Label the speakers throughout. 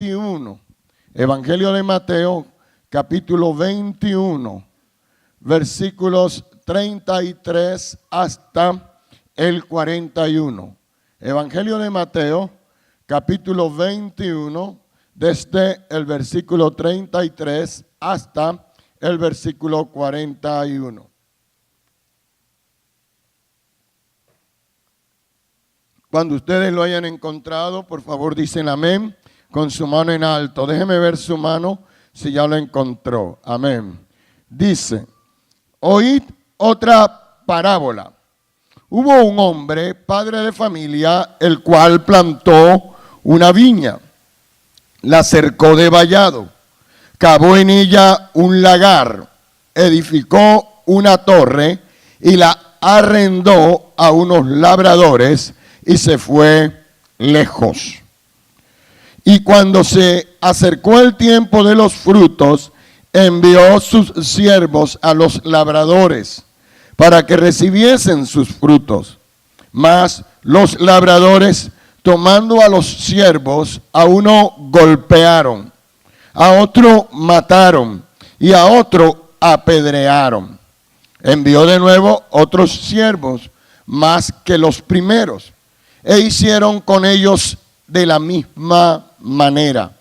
Speaker 1: 21. Evangelio de Mateo, capítulo 21, versículos 33 hasta el 41. Evangelio de Mateo, capítulo 21, desde el versículo 33 hasta el versículo 41. Cuando ustedes lo hayan encontrado, por favor dicen amén con su mano en alto. Déjeme ver su mano si ya lo encontró. Amén. Dice, oíd otra parábola. Hubo un hombre, padre de familia, el cual plantó una viña, la cercó de vallado, cavó en ella un lagar, edificó una torre y la arrendó a unos labradores y se fue lejos. Y cuando se acercó el tiempo de los frutos, envió sus siervos a los labradores para que recibiesen sus frutos. Mas los labradores, tomando a los siervos, a uno golpearon, a otro mataron y a otro apedrearon. Envió de nuevo otros siervos, más que los primeros, e hicieron con ellos de la misma manera.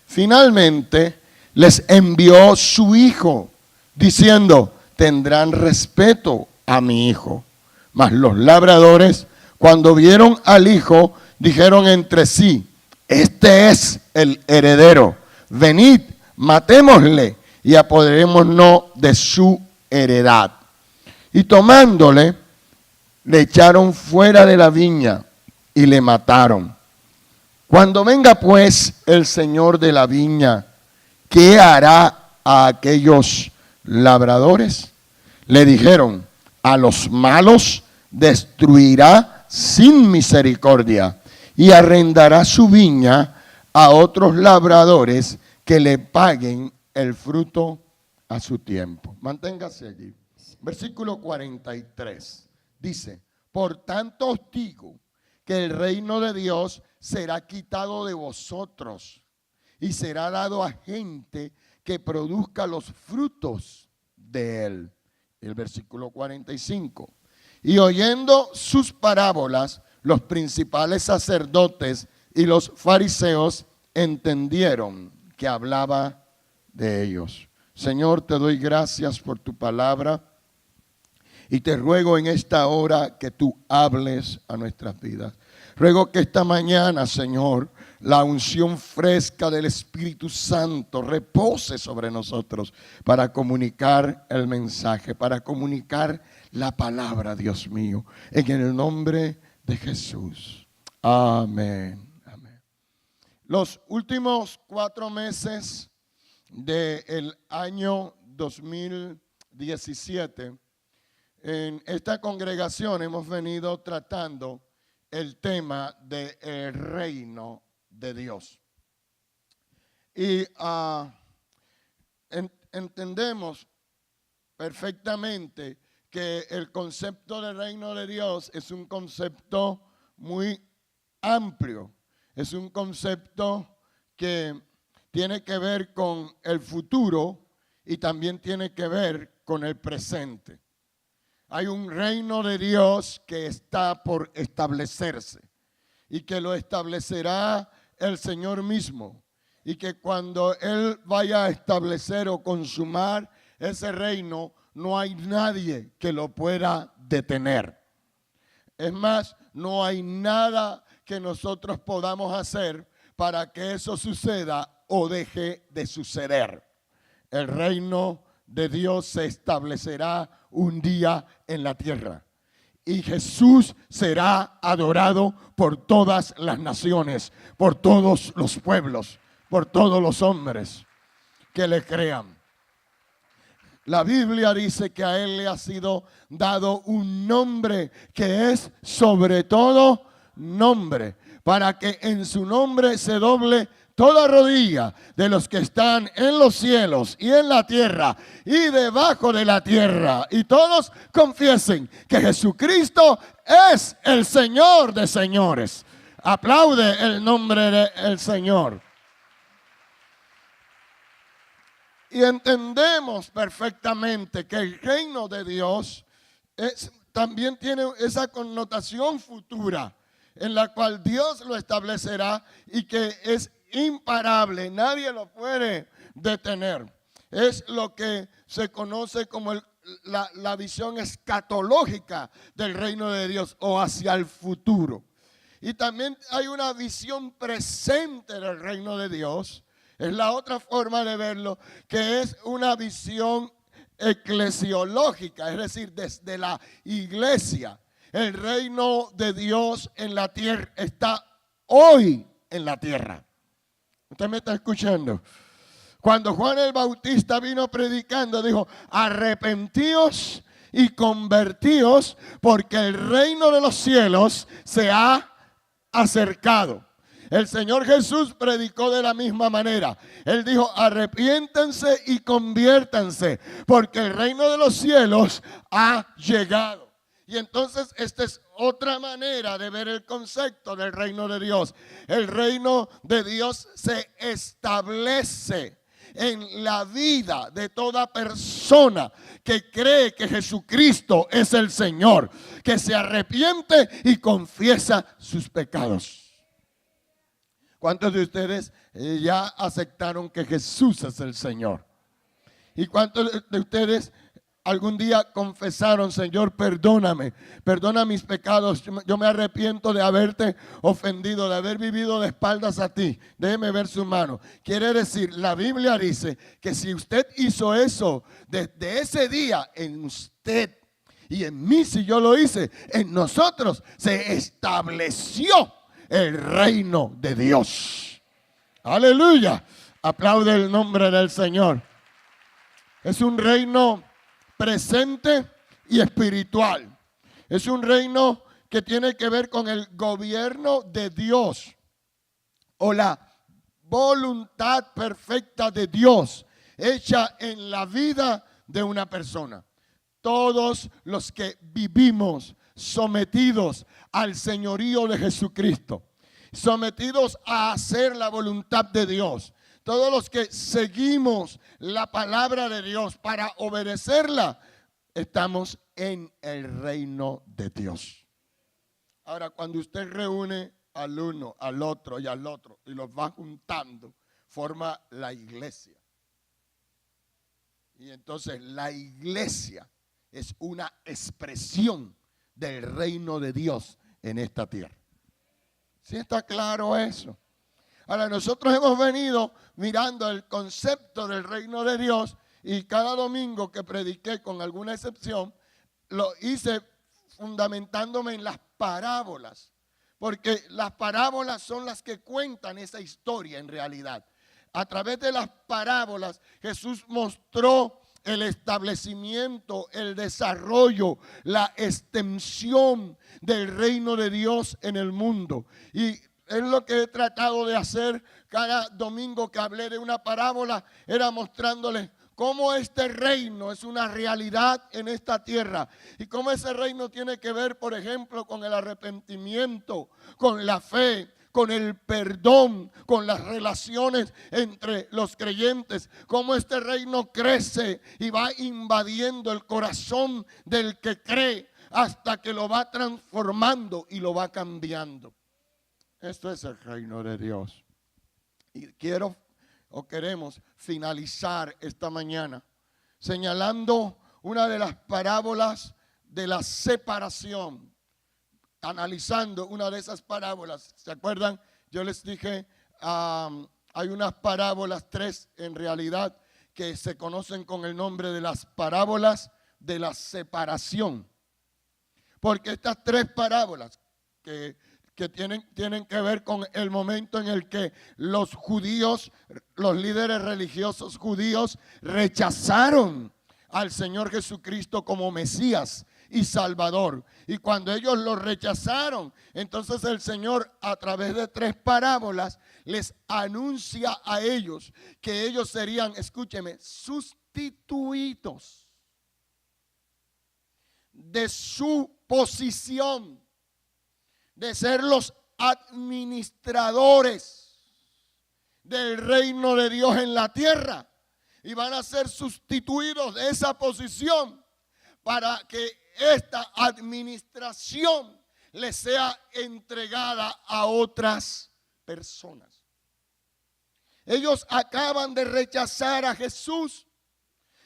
Speaker 1: Finalmente les envió su hijo, diciendo, tendrán respeto a mi hijo. Mas los labradores, cuando vieron al hijo, dijeron entre sí, este es el heredero, venid, matémosle y apoderémonos de su heredad. Y tomándole, le echaron fuera de la viña y le mataron. Cuando venga pues el señor de la viña, ¿qué hará a aquellos labradores? Le dijeron, a los malos destruirá sin misericordia y arrendará su viña a otros labradores que le paguen el fruto a su tiempo. Manténgase allí. Versículo 43 dice, por tanto os digo que el reino de Dios será quitado de vosotros y será dado a gente que produzca los frutos de él. El versículo 45. Y oyendo sus parábolas, los principales sacerdotes y los fariseos entendieron que hablaba de ellos. Señor, te doy gracias por tu palabra y te ruego en esta hora que tú hables a nuestras vidas. Ruego que esta mañana, Señor, la unción fresca del Espíritu Santo repose sobre nosotros para comunicar el mensaje, para comunicar la palabra, Dios mío, en el nombre de Jesús. Amén. Amén. Los últimos 4 meses del año 2017, en esta congregación hemos venido tratando el tema del reino de Dios. Y entendemos perfectamente que el concepto del reino de Dios es un concepto muy amplio. Es un concepto que tiene que ver con el futuro y también tiene que ver con el presente. Hay un reino de Dios que está por establecerse y que lo establecerá el Señor mismo. Y que cuando Él vaya a establecer o consumar ese reino, no hay nadie que lo pueda detener. Es más, no hay nada que nosotros podamos hacer para que eso suceda o deje de suceder. El reino de Dios se establecerá un día en la tierra. Y Jesús será adorado por todas las naciones, por todos los pueblos, por todos los hombres que le crean. La Biblia dice que a Él le ha sido dado un nombre que es sobre todo nombre, para que en su nombre se doble toda rodilla de los que están en los cielos y en la tierra y debajo de la tierra. Y todos confiesen que Jesucristo es el Señor de señores. Aplaude el nombre del Señor. Y entendemos perfectamente que el reino de Dios también tiene esa connotación futura, en la cual Dios lo establecerá y que es imparable, nadie lo puede detener. Es lo que se conoce como la visión escatológica del reino de Dios o hacia el futuro. Y también hay una visión presente del reino de Dios. Es la otra forma de verlo, que es una visión eclesiológica, es decir, desde la iglesia. El reino de Dios en la tierra está hoy en la tierra. ¿Usted me está escuchando? Cuando Juan el Bautista vino predicando, dijo: arrepentíos y convertíos, porque el reino de los cielos se ha acercado. El Señor Jesús predicó de la misma manera. Él dijo: arrepiéntanse y conviértanse, porque el reino de los cielos ha llegado. Y entonces esta es otra manera de ver el concepto del reino de Dios. El reino de Dios se establece en la vida de toda persona que cree que Jesucristo es el Señor, que se arrepiente y confiesa sus pecados. ¿Cuántos de ustedes ya aceptaron que Jesús es el Señor? ¿Y cuántos de ustedes algún día confesaron: Señor, perdóname, perdona mis pecados, yo me arrepiento de haberte ofendido, de haber vivido de espaldas a ti? Déjeme ver su mano. Quiere decir, la Biblia dice que si usted hizo eso, desde ese día en usted y en mí, si yo lo hice, en nosotros se estableció el reino de Dios. Aleluya. Aplaude el nombre del Señor. Es un reino presente y espiritual. Es un reino que tiene que ver con el gobierno de Dios o la voluntad perfecta de Dios hecha en la vida de una persona. Todos los que vivimos sometidos al señorío de Jesucristo, sometidos a hacer la voluntad de Dios, todos los que seguimos la palabra de Dios para obedecerla, estamos en el reino de Dios. Ahora, cuando usted reúne al uno, al otro y al otro y los va juntando, forma la iglesia. Y entonces la iglesia es una expresión del reino de Dios en esta tierra. ¿Sí está claro eso? Ahora, nosotros hemos venido mirando el concepto del reino de Dios y cada domingo que prediqué, con alguna excepción, lo hice fundamentándome en las parábolas, porque las parábolas son las que cuentan esa historia en realidad. A través de las parábolas Jesús mostró el establecimiento, el desarrollo, la extensión del reino de Dios en el mundo. Y es lo que he tratado de hacer cada domingo que hablé de una parábola, era mostrándoles cómo este reino es una realidad en esta tierra y cómo ese reino tiene que ver, por ejemplo, con el arrepentimiento, con la fe, con el perdón, con las relaciones entre los creyentes, cómo este reino crece y va invadiendo el corazón del que cree hasta que lo va transformando y lo va cambiando. Esto es el reino de Dios. Y queremos finalizar esta mañana señalando una de las parábolas de la separación. Analizando una de esas parábolas, ¿se acuerdan? Yo les dije, hay unas parábolas, 3 en realidad, que se conocen con el nombre de las parábolas de la separación. Porque estas 3 parábolas que tienen que ver con el momento en el que los judíos, los líderes religiosos judíos, rechazaron al Señor Jesucristo como Mesías y Salvador. Y cuando ellos lo rechazaron, entonces el Señor, a través de 3 parábolas, les anuncia a ellos que ellos serían, escúcheme, sustituidos de su posición de ser los administradores del reino de Dios en la tierra, y van a ser sustituidos de esa posición para que esta administración les sea entregada a otras personas. Ellos acaban de rechazar a Jesús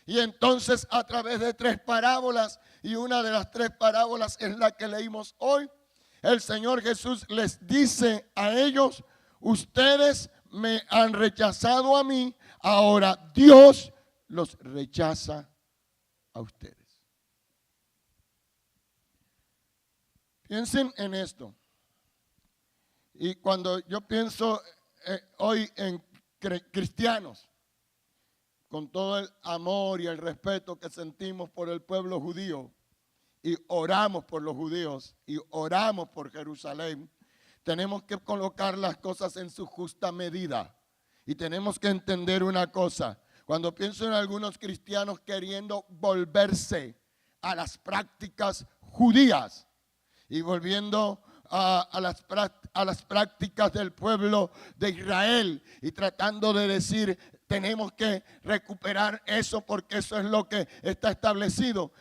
Speaker 1: y entonces a través de 3 parábolas, y una de las 3 parábolas es la que leímos hoy, el Señor Jesús les dice a ellos: ustedes me han rechazado a mí, ahora Dios los rechaza a ustedes. Piensen en esto. Y cuando yo pienso hoy en cristianos, con todo el amor y el respeto que sentimos por el pueblo judío, y oramos por los judíos, y oramos por Jerusalén, tenemos que colocar las cosas en su justa medida. Y tenemos que entender una cosa. Cuando pienso en algunos cristianos queriendo volverse a las prácticas judías y volviendo a las prácticas del pueblo de Israel y tratando de decir: tenemos que recuperar eso porque eso es lo que está establecido.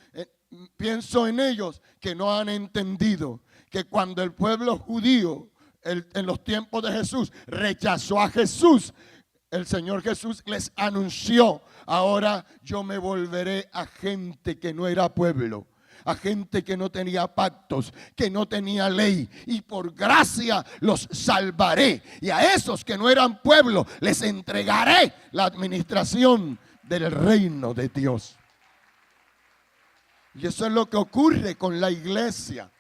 Speaker 1: Pienso en ellos que no han entendido que cuando el pueblo judío en los tiempos de Jesús rechazó a Jesús, el Señor Jesús les anunció: ahora yo me volveré a gente que no era pueblo, a gente que no tenía pactos, que no tenía ley, y por gracia los salvaré, y a esos que no eran pueblo les entregaré la administración del reino de Dios. Y eso es lo que ocurre con la iglesia.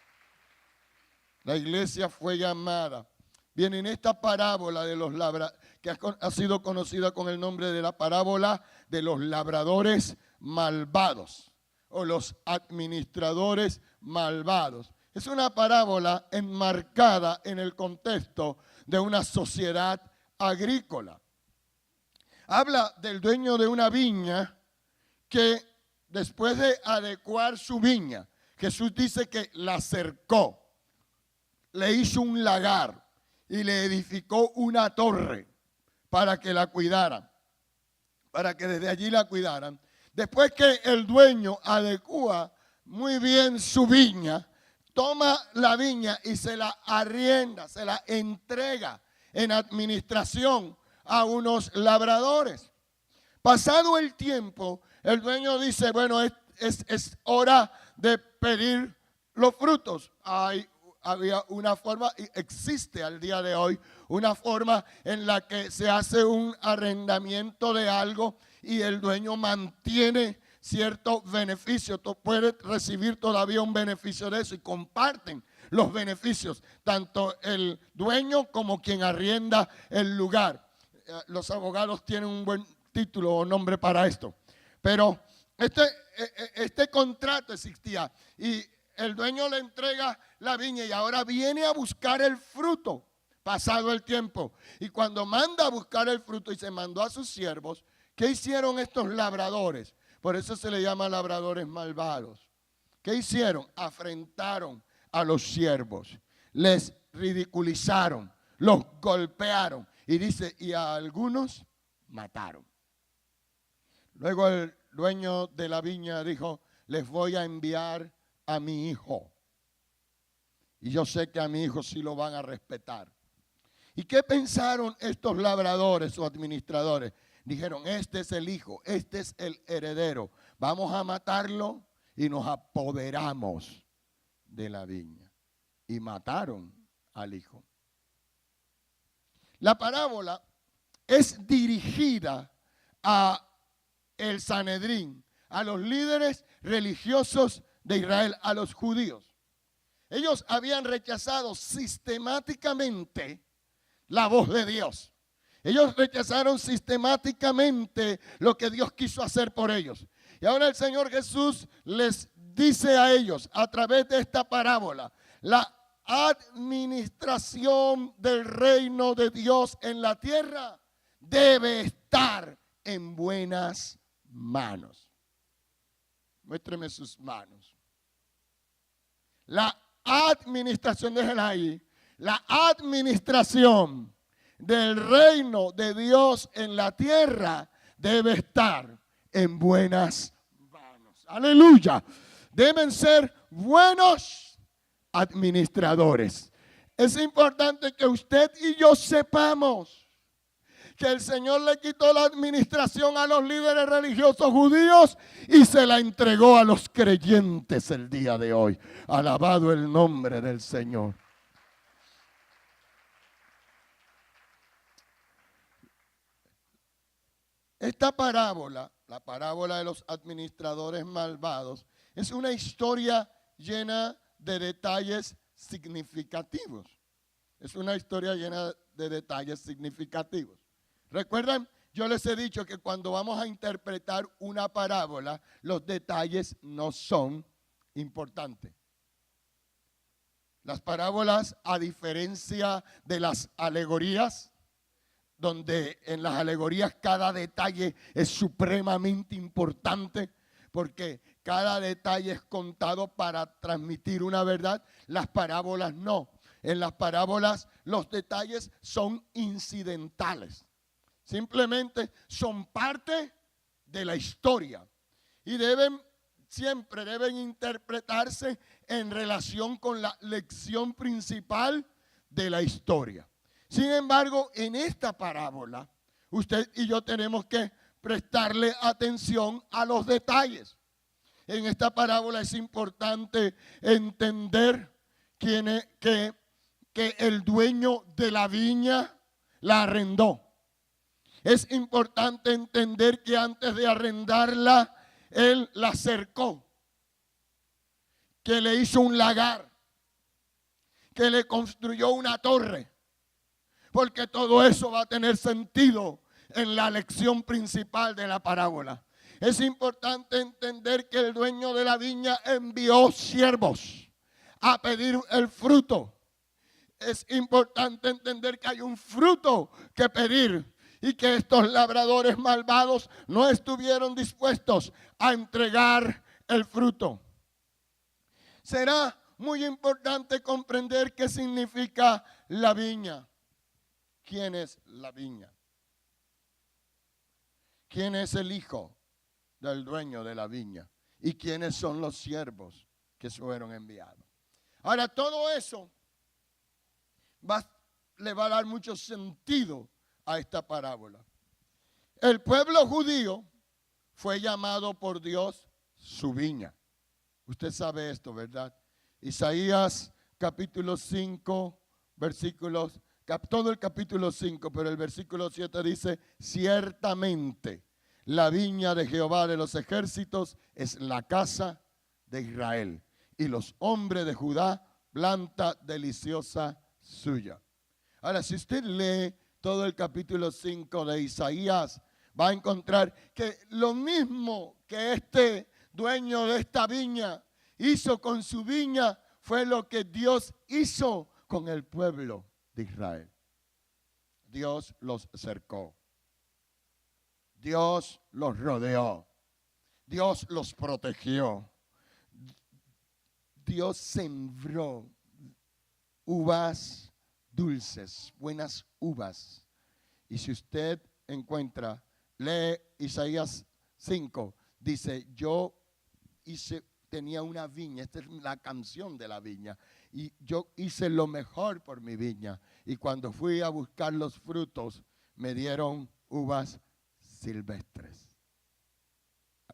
Speaker 1: La iglesia fue llamada. Bien, en esta parábola de los labradores, que ha sido conocida con el nombre de la parábola de los labradores malvados o los administradores malvados. Es una parábola enmarcada en el contexto de una sociedad agrícola. Habla del dueño de una viña que después de adecuar su viña, Jesús dice que la cercó, le hizo un lagar y le edificó una torre para que la cuidaran, para que desde allí la cuidaran. Después que el dueño adecua muy bien su viña, toma la viña y se la arrienda, se la entrega en administración a unos labradores. Pasado el tiempo, el dueño dice: bueno, es hora de pedir los frutos. Había una forma, y existe al día de hoy, una forma en la que se hace un arrendamiento de algo y el dueño mantiene cierto beneficio. Puede recibir todavía un beneficio de eso y comparten los beneficios, tanto el dueño como quien arrienda el lugar. Los abogados tienen un buen título o nombre para esto. Pero este contrato existía y el dueño le entrega la viña y ahora viene a buscar el fruto pasado el tiempo. Y cuando manda a buscar el fruto y se mandó a sus siervos, ¿qué hicieron estos labradores? Por eso se le llama labradores malvados. ¿Qué hicieron? Afrentaron a los siervos, les ridiculizaron, los golpearon y dice, y a algunos mataron. Luego el dueño de la viña dijo, les voy a enviar a mi hijo. Y yo sé que a mi hijo sí lo van a respetar. ¿Y qué pensaron estos labradores o administradores? Dijeron, este es el hijo, este es el heredero. Vamos a matarlo y nos apoderamos de la viña. Y mataron al hijo. La parábola es dirigida a el Sanedrín, a los líderes religiosos de Israel, a los judíos. Ellos habían rechazado sistemáticamente la voz de Dios. Ellos rechazaron sistemáticamente lo que Dios quiso hacer por ellos. Y ahora el Señor Jesús les dice a ellos, a través de esta parábola, la administración del reino de Dios en la tierra debe estar en buenas manos. Muéstreme sus manos. La administración, déjenla ahí. La administración del reino de Dios en la tierra debe estar en buenas manos. Aleluya. Deben ser buenos administradores. Es importante que usted y yo sepamos que el Señor le quitó la administración a los líderes religiosos judíos y se la entregó a los creyentes el día de hoy. Alabado el nombre del Señor. Esta parábola, la parábola de los administradores malvados, es una historia llena de detalles significativos. Es una historia llena de detalles significativos. ¿Recuerdan? Yo les he dicho que cuando vamos a interpretar una parábola, los detalles no son importantes. Las parábolas, a diferencia de las alegorías, donde en las alegorías cada detalle es supremamente importante, porque cada detalle es contado para transmitir una verdad, las parábolas no. En las parábolas los detalles son incidentales. Simplemente son parte de la historia y siempre deben interpretarse en relación con la lección principal de la historia. Sin embargo, en esta parábola, usted y yo tenemos que prestarle atención a los detalles. En esta parábola es importante entender que el dueño de la viña la arrendó. Es importante entender que antes de arrendarla, él la cercó, que le hizo un lagar, que le construyó una torre, porque todo eso va a tener sentido en la lección principal de la parábola. Es importante entender que el dueño de la viña envió siervos a pedir el fruto. Es importante entender que hay un fruto que pedir y que estos labradores malvados no estuvieron dispuestos a entregar el fruto. Será muy importante comprender qué significa la viña. ¿Quién es la viña? ¿Quién es el hijo del dueño de la viña? ¿Y quiénes son los siervos que fueron enviados? Ahora, todo eso le va a dar mucho sentido a esta parábola. El pueblo judío fue llamado por Dios su viña. Usted sabe esto, ¿verdad? Isaías capítulo 5, versículos, todo el capítulo 5, pero el versículo 7 dice: ciertamente la viña de Jehová de los ejércitos es la casa de Israel, y los hombres de Judá, planta deliciosa suya. Ahora, si usted lee todo el capítulo 5 de Isaías, va a encontrar que lo mismo que este dueño de esta viña hizo con su viña fue lo que Dios hizo con el pueblo de Israel. Dios los cercó. Dios los rodeó. Dios los protegió. Dios sembró uvas dulces, buenas uvas. Y si usted encuentra, lee Isaías 5, dice: yo tenía una viña, esta es la canción de la viña, y yo hice lo mejor por mi viña, y cuando fui a buscar los frutos, me dieron uvas silvestres,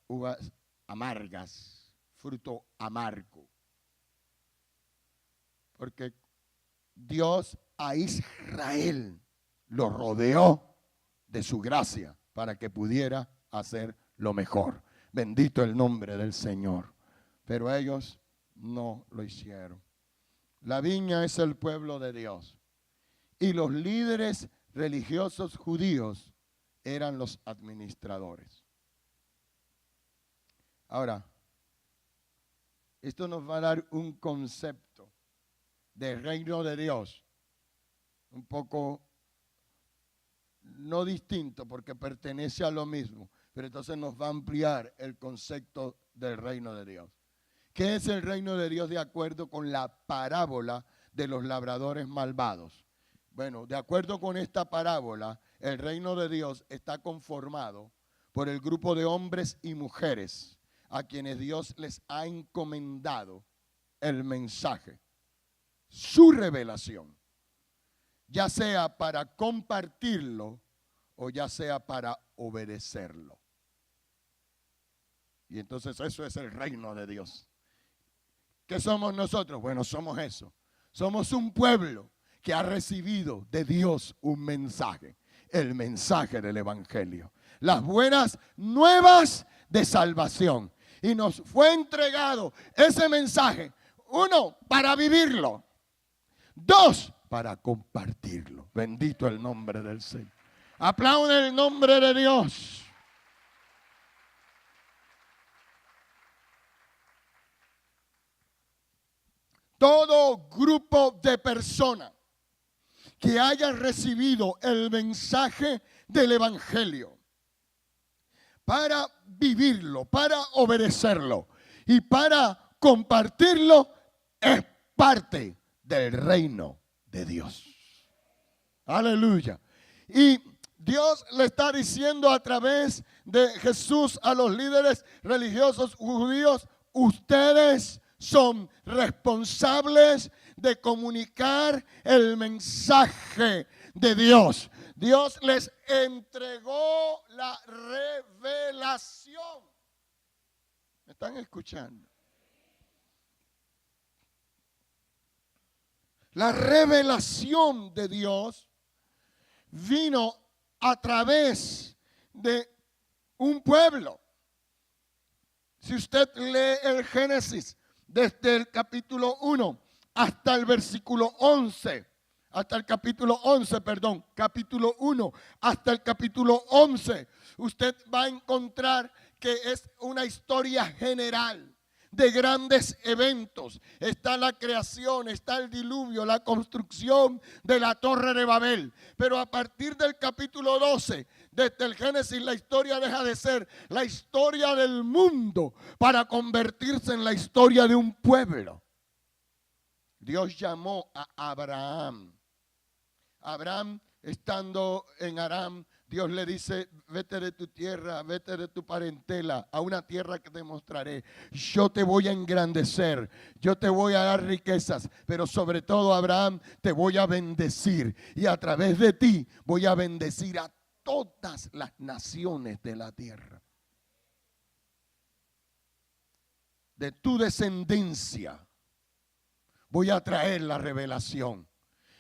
Speaker 1: uvas amargas, fruto amargo, porque Dios a Israel lo rodeó de su gracia para que pudiera hacer lo mejor. Bendito el nombre del Señor. Pero ellos no lo hicieron. La viña es el pueblo de Dios. Y los líderes religiosos judíos eran los administradores. Ahora, esto nos va a dar un concepto del reino de Dios, un poco no distinto porque pertenece a lo mismo, pero entonces nos va a ampliar el concepto del reino de Dios. ¿Qué es el reino de Dios de acuerdo con la parábola de los labradores malvados? Bueno, de acuerdo con esta parábola, el reino de Dios está conformado por el grupo de hombres y mujeres a quienes Dios les ha encomendado el mensaje, su revelación, ya sea para compartirlo o ya sea para obedecerlo. Y entonces eso es el reino de Dios. ¿Qué somos nosotros? Bueno, somos eso. Somos un pueblo que ha recibido de Dios un mensaje, el mensaje del evangelio, las buenas nuevas de salvación. Y nos fue entregado ese mensaje, uno, para vivirlo, dos, para compartirlo. Bendito el nombre del Señor. Aplaude el nombre de Dios. Todo grupo de personas que haya recibido el mensaje del evangelio para vivirlo, para obedecerlo y para compartirlo es parte del reino de Dios. Aleluya. Y Dios le está diciendo a través de Jesús a los líderes religiosos judíos: ustedes son responsables de comunicar el mensaje de Dios. Dios les entregó la revelación. ¿Me están escuchando? La revelación de Dios vino a través de un pueblo. Si usted lee el Génesis desde el capítulo 1 hasta el versículo 11, capítulo 1 hasta el capítulo 11, usted va a encontrar que es una historia general de grandes eventos. Está la creación, está el diluvio, la construcción de la Torre de Babel. Pero a partir del capítulo 12, desde el Génesis, la historia deja de ser la historia del mundo para convertirse en la historia de un pueblo. Dios llamó a Abraham. Abraham, estando en Aram, Dios le dice: vete de tu tierra, vete de tu parentela a una tierra que te mostraré. Yo te voy a engrandecer, yo te voy a dar riquezas, pero sobre todo, Abraham, te voy a bendecir. Y a través de ti voy a bendecir a todas las naciones de la tierra. De tu descendencia voy a traer la revelación.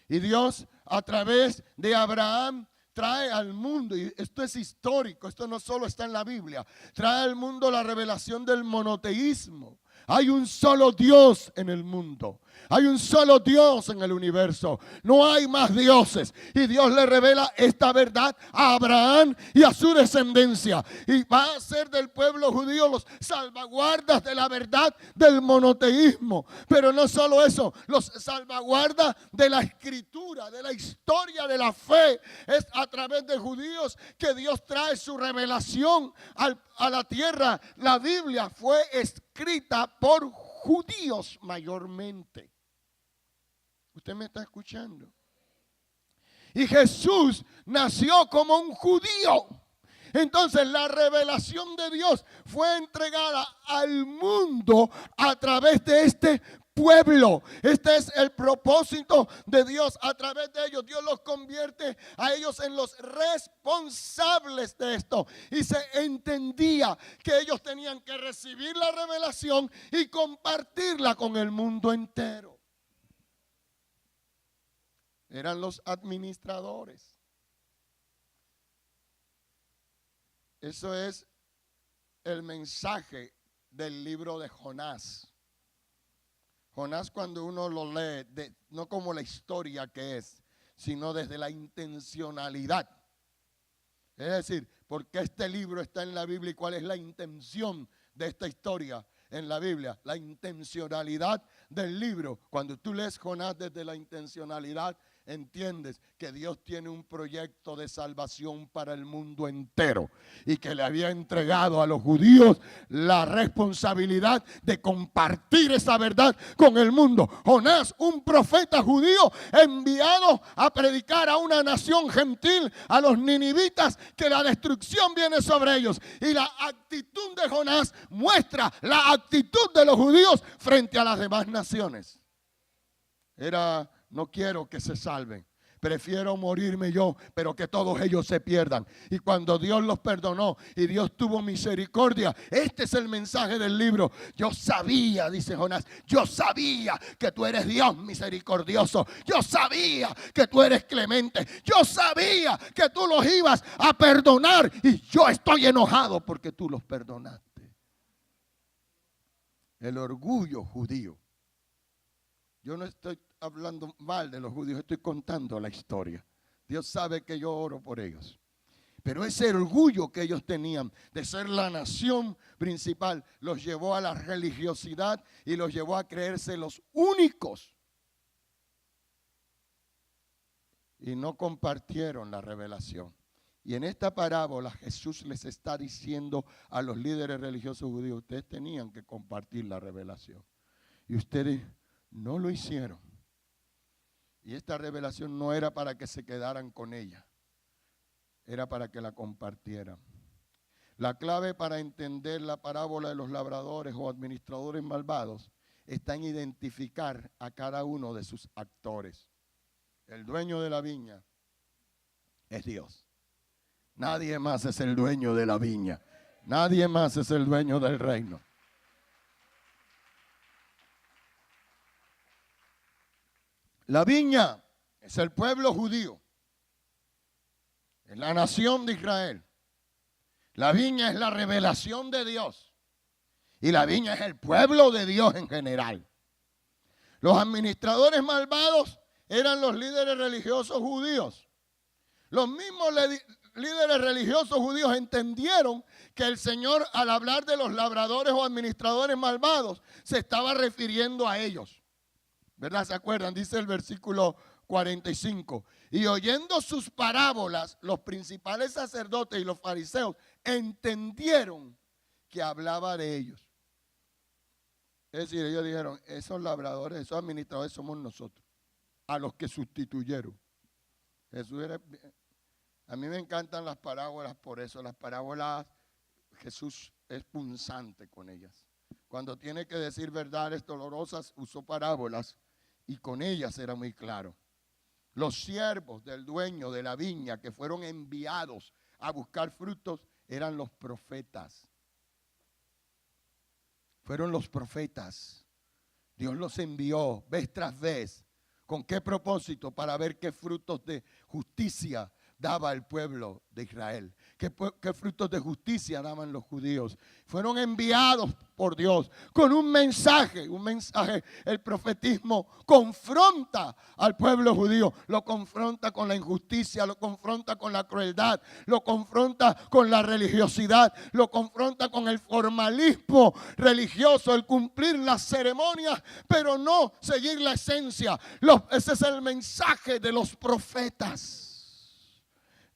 Speaker 1: Y Dios, a través de Abraham, trae al mundo, y esto es histórico, esto no solo está en la Biblia, trae al mundo la revelación del monoteísmo. Hay un solo Dios en el mundo. Hay un solo Dios en el universo. No hay más dioses. Y Dios le revela esta verdad a Abraham y a su descendencia. Y va a ser del pueblo judío los salvaguardas de la verdad del monoteísmo. Pero no solo eso, los salvaguardas de la escritura, de la historia de la fe. Es a través de judíos que Dios trae su revelación a la tierra. La Biblia fue escrita por judíos mayormente. ¿Usted me está escuchando? Y Jesús nació como un judío. Entonces la revelación de Dios fue entregada al mundo a través de este pueblo. Este es el propósito de Dios. A través de ellos, Dios los convierte a ellos en los responsables de esto. Y se entendía que ellos tenían que recibir la revelación y compartirla con el mundo entero. Eran los administradores. Eso es el mensaje del libro de Jonás. Jonás, cuando uno lo lee, no como la historia que es, sino desde la intencionalidad. Es decir, ¿por qué este libro está en la Biblia y cuál es la intención de esta historia en la Biblia? La intencionalidad del libro. Cuando tú lees Jonás desde la intencionalidad, entiendes que Dios tiene un proyecto de salvación para el mundo entero y que le había entregado a los judíos la responsabilidad de compartir esa verdad con el mundo. Jonás, un profeta judío enviado a predicar a una nación gentil, a los ninivitas, que la destrucción viene sobre ellos. Y la actitud de Jonás muestra la actitud de los judíos frente a las demás naciones. Era: no quiero que se salven, prefiero morirme yo, pero que todos ellos se pierdan. Y cuando Dios los perdonó y Dios tuvo misericordia, este es el mensaje del libro. Yo sabía, dice Jonás, yo sabía que tú eres Dios misericordioso. Yo sabía que tú eres clemente. Yo sabía que tú los ibas a perdonar y yo estoy enojado porque tú los perdonaste. El orgullo judío. Yo no estoy hablando mal de los judíos, estoy contando la historia. Dios sabe que yo oro por ellos. Pero ese orgullo que ellos tenían de ser la nación principal los llevó a la religiosidad y los llevó a creerse los únicos. Y no compartieron la revelación. Y en esta parábola Jesús les está diciendo a los líderes religiosos judíos: ustedes tenían que compartir la revelación. Y ustedes no lo hicieron. Y esta revelación no era para que se quedaran con ella, era para que la compartieran. La clave para entender la parábola de los labradores o administradores malvados está en identificar a cada uno de sus actores. El dueño de la viña es Dios. Nadie más es el dueño de la viña. Nadie más es el dueño del reino. La viña es el pueblo judío, es la nación de Israel. La viña es la revelación de Dios y la viña es el pueblo de Dios en general. Los administradores malvados eran los líderes religiosos judíos. Los mismos líderes religiosos judíos entendieron que el Señor, al hablar de los labradores o administradores malvados, se estaba refiriendo a ellos. ¿Verdad? ¿Se acuerdan? Dice el versículo 45. Y oyendo sus parábolas, los principales sacerdotes y los fariseos entendieron que hablaba de ellos. Es decir, ellos dijeron: esos labradores, esos administradores somos nosotros, a los que sustituyeron. Jesús era... A mí me encantan las parábolas por eso. Las parábolas, Jesús es punzante con ellas. Cuando tiene que decir verdades dolorosas, usó parábolas. Y con ellas era muy claro. Los siervos del dueño de la viña que fueron enviados a buscar frutos eran los profetas. Fueron los profetas. Dios los envió vez tras vez. ¿Con qué propósito? Para ver qué frutos de justicia daba el pueblo de Israel. ¿Qué frutos de justicia daban los judíos? Fueron enviados por Dios con un mensaje. El profetismo confronta al pueblo judío. Lo confronta con la injusticia, lo confronta con la crueldad, lo confronta con la religiosidad, lo confronta con el formalismo religioso, el cumplir las ceremonias, pero no seguir la esencia. Ese es el mensaje de los profetas.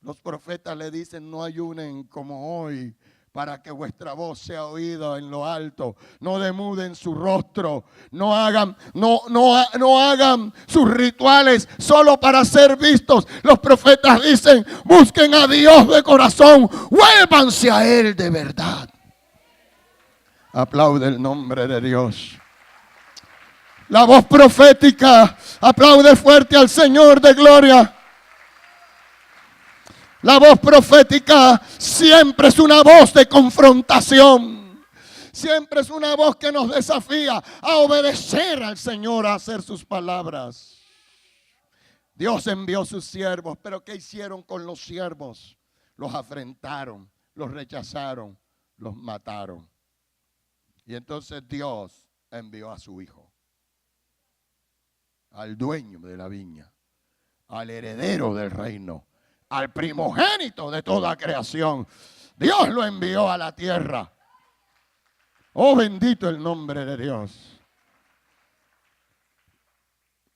Speaker 1: Los profetas le dicen: no ayunen como hoy, para que vuestra voz sea oída en lo alto. No demuden su rostro. No hagan sus rituales solo para ser vistos. Los profetas dicen: busquen a Dios de corazón. Vuélvanse a Él de verdad. Aplaude el nombre de Dios. La voz profética. Aplaude fuerte al Señor de gloria. La voz profética siempre es una voz de confrontación. Siempre es una voz que nos desafía a obedecer al Señor, a hacer sus palabras. Dios envió sus siervos, pero ¿qué hicieron con los siervos? Los afrentaron, los rechazaron, los mataron. Y entonces Dios envió a su Hijo, al dueño de la viña, al heredero del reino, al primogénito de toda creación. Dios lo envió a la tierra. Oh, bendito el nombre de Dios.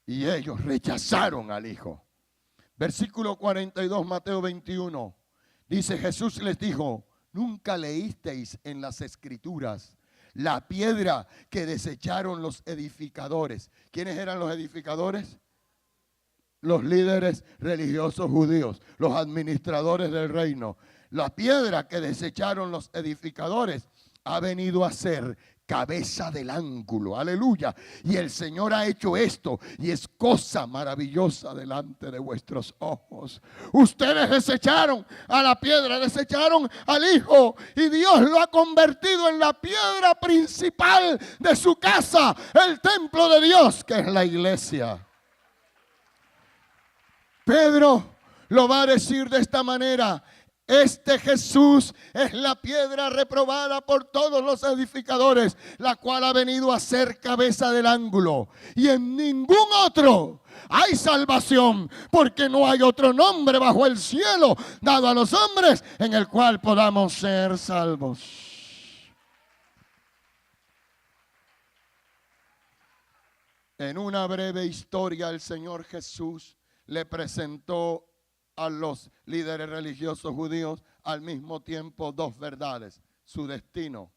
Speaker 1: Y ellos rechazaron al Hijo. Versículo 42, Mateo 21. Dice, Jesús les dijo, ¿nunca leísteis en las Escrituras la piedra que desecharon los edificadores? ¿Quiénes eran los edificadores? Los líderes religiosos judíos, los administradores del reino. La piedra que desecharon los edificadores ha venido a ser cabeza del ángulo, aleluya. Y el Señor ha hecho esto y es cosa maravillosa delante de vuestros ojos. Ustedes desecharon a la piedra, desecharon al Hijo y Dios lo ha convertido en la piedra principal de su casa, el templo de Dios, que es la iglesia. Pedro lo va a decir de esta manera: este Jesús es la piedra reprobada por todos los edificadores, la cual ha venido a ser cabeza del ángulo. Y en ningún otro hay salvación, porque no hay otro nombre bajo el cielo dado a los hombres en el cual podamos ser salvos. En una breve historia, el Señor Jesús le presentó a los líderes religiosos judíos al mismo tiempo dos verdades: su destino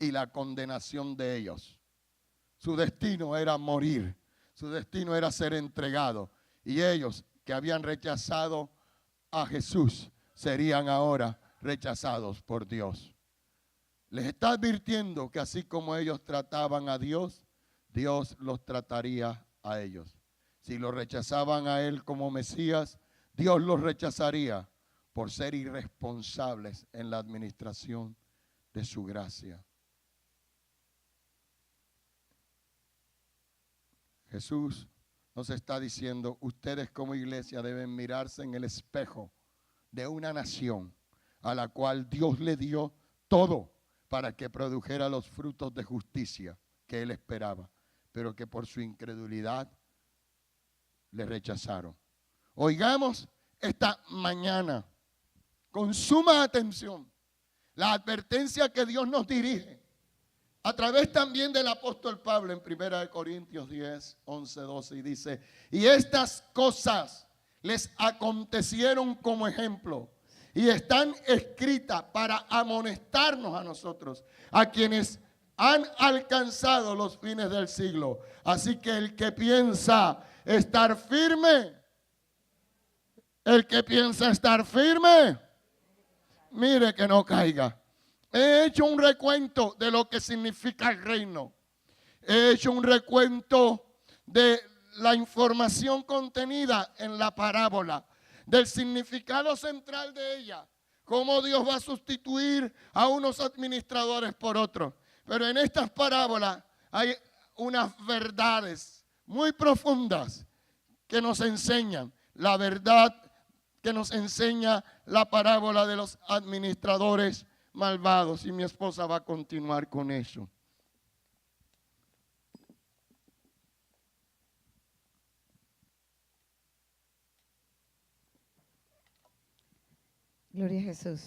Speaker 1: y la condenación de ellos. Su destino era morir, su destino era ser entregado, y ellos que habían rechazado a Jesús serían ahora rechazados por Dios. Les está advirtiendo que así como ellos trataban a Dios, Dios los trataría a ellos. Si lo rechazaban a Él como Mesías, Dios los rechazaría por ser irresponsables en la administración de su gracia. Jesús nos está diciendo, ustedes como iglesia deben mirarse en el espejo de una nación a la cual Dios le dio todo para que produjera los frutos de justicia que Él esperaba, pero que por su incredulidad le rechazaron. Oigamos esta mañana con suma atención la advertencia que Dios nos dirige a través también del apóstol Pablo en 1 Corintios 10, 11, 12, y dice: y estas cosas les acontecieron como ejemplo y están escritas para amonestarnos a nosotros, a quienes han alcanzado los fines del siglo. Así que el que piensa estar firme, mire que no caiga. He hecho un recuento de lo que significa el reino. He hecho un recuento de la información contenida en la parábola, del significado central de ella, cómo Dios va a sustituir a unos administradores por otros. Pero en estas parábolas hay unas verdades muy profundas que nos enseñan. La verdad que nos enseña la parábola de los administradores malvados. Y mi esposa va a continuar con eso.
Speaker 2: Gloria a Jesús.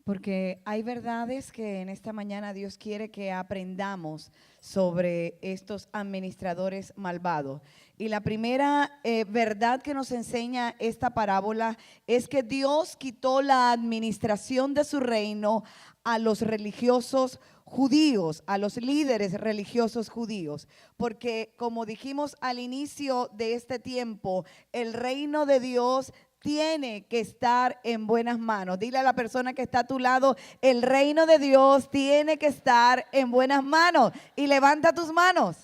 Speaker 2: Porque hay verdades que en esta mañana Dios quiere que aprendamos sobre estos administradores malvados. Y la primera verdad que nos enseña esta parábola es que Dios quitó la administración de su reino a los religiosos judíos, a los líderes religiosos judíos. Porque como dijimos al inicio de este tiempo, el reino de Dios tiene que estar en buenas manos. Dile a la persona que está a tu lado: el reino de Dios tiene que estar en buenas manos. Y levanta tus manos.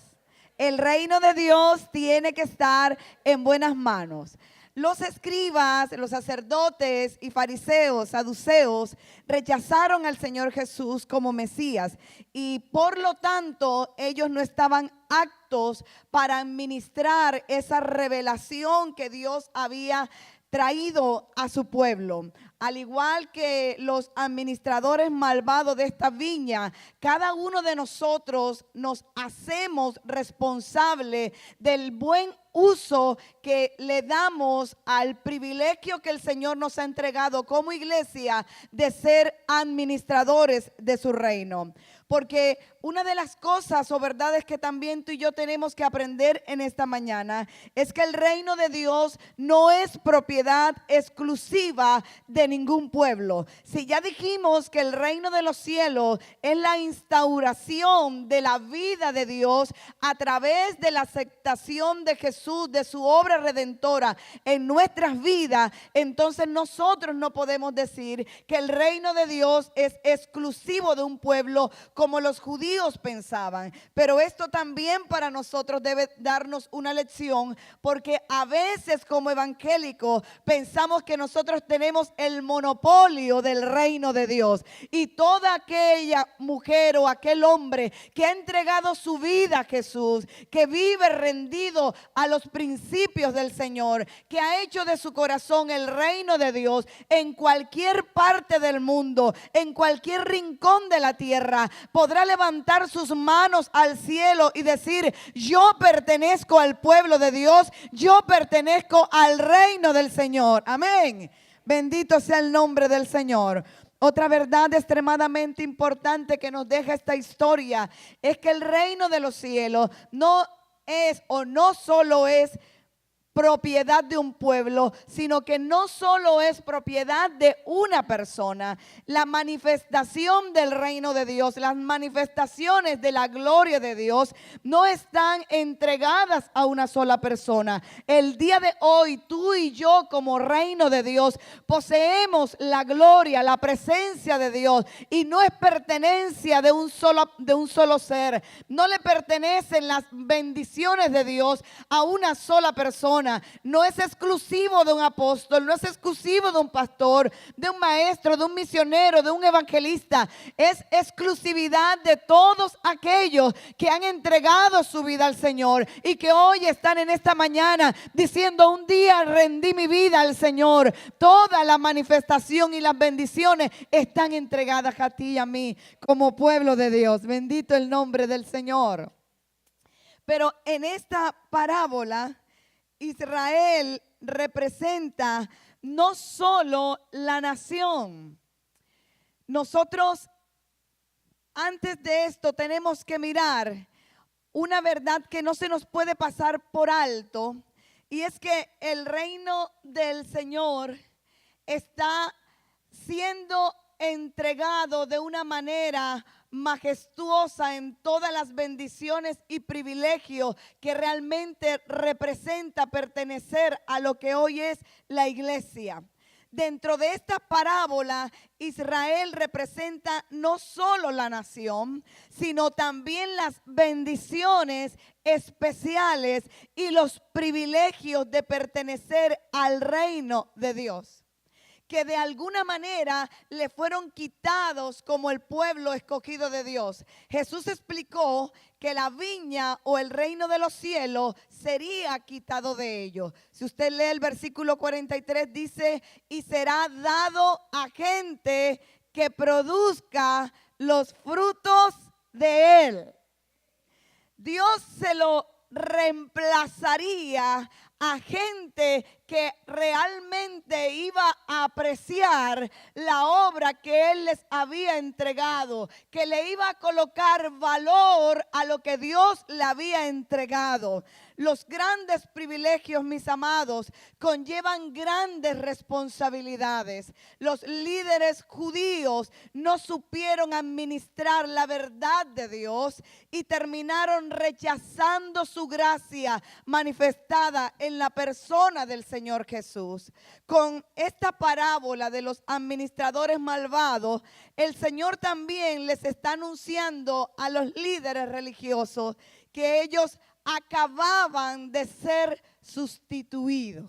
Speaker 2: El reino de Dios tiene que estar en buenas manos. Los escribas, los sacerdotes y fariseos, saduceos, rechazaron al Señor Jesús como Mesías, y por lo tanto ellos no estaban aptos para administrar esa revelación que Dios había traído a su pueblo. Al igual que los administradores malvados de esta viña, cada uno de nosotros nos hacemos responsable del buen uso que le damos al privilegio que el Señor nos ha entregado como iglesia de ser administradores de su reino. Porque una de las cosas o verdades que también tú y yo tenemos que aprender en esta mañana es que el reino de Dios no es propiedad exclusiva de ningún pueblo. Si ya dijimos que el reino de los cielos es la instauración de la vida de Dios a través de la aceptación de Jesús, de su obra redentora en nuestras vidas, entonces nosotros no podemos decir que el reino de Dios es exclusivo de un pueblo como los judíos pensaban. Pero esto también para nosotros debe darnos una lección, porque a veces como evangélicos pensamos que nosotros tenemos el monopolio del reino de Dios, y toda aquella mujer o aquel hombre que ha entregado su vida a Jesús, que vive rendido a los principios del Señor, que ha hecho de su corazón el reino de Dios en cualquier parte del mundo, en cualquier rincón de la tierra, podrá levantar sus manos al cielo y decir: yo pertenezco al pueblo de Dios, yo pertenezco al reino del Señor. Amén. Bendito sea el nombre del Señor. Otra verdad extremadamente importante que nos deja esta historia es que el reino de los cielos no es o no solo es propiedad de un pueblo, sino que no solo es propiedad de una persona. La manifestación del reino de Dios, las manifestaciones de la gloria de Dios no están entregadas a una sola persona. El día de hoy tú y yo como reino de Dios poseemos la gloria, la presencia de Dios, y no es pertenencia de un solo ser. No le pertenecen las bendiciones de Dios a una sola persona. No es exclusivo de un apóstol, no es exclusivo de un pastor, de un maestro, de un misionero, de un evangelista. Es exclusividad de todos aquellos que han entregado su vida al Señor y que hoy están en esta mañana diciendo: un día rendí mi vida al Señor. Toda la manifestación y las bendiciones están entregadas a ti y a mí como pueblo de Dios. Bendito el nombre del Señor. Pero en esta parábola, Israel representa no solo la nación. Nosotros antes de esto tenemos que mirar una verdad que no se nos puede pasar por alto, y es que el reino del Señor está siendo entregado de una manera majestuosa en todas las bendiciones y privilegios que realmente representa pertenecer a lo que hoy es la iglesia. Dentro de esta parábola, Israel representa no solo la nación, sino también las bendiciones especiales y los privilegios de pertenecer al reino de Dios, que de alguna manera le fueron quitados como el pueblo escogido de Dios. Jesús explicó que la viña o el reino de los cielos sería quitado de ellos. Si usted lee el versículo 43, dice: y será dado a gente que produzca los frutos de él. Dios se lo reemplazaría a gente que realmente iba a apreciar la obra que Él les había entregado, que le iba a colocar valor a lo que Dios le había entregado. Los grandes privilegios, mis amados, conllevan grandes responsabilidades. Los líderes judíos no supieron administrar la verdad de Dios y terminaron rechazando su gracia manifestada en la persona del Señor Jesús. Con esta parábola de los administradores malvados, el Señor también les está anunciando a los líderes religiosos que ellos acababan de ser sustituidos.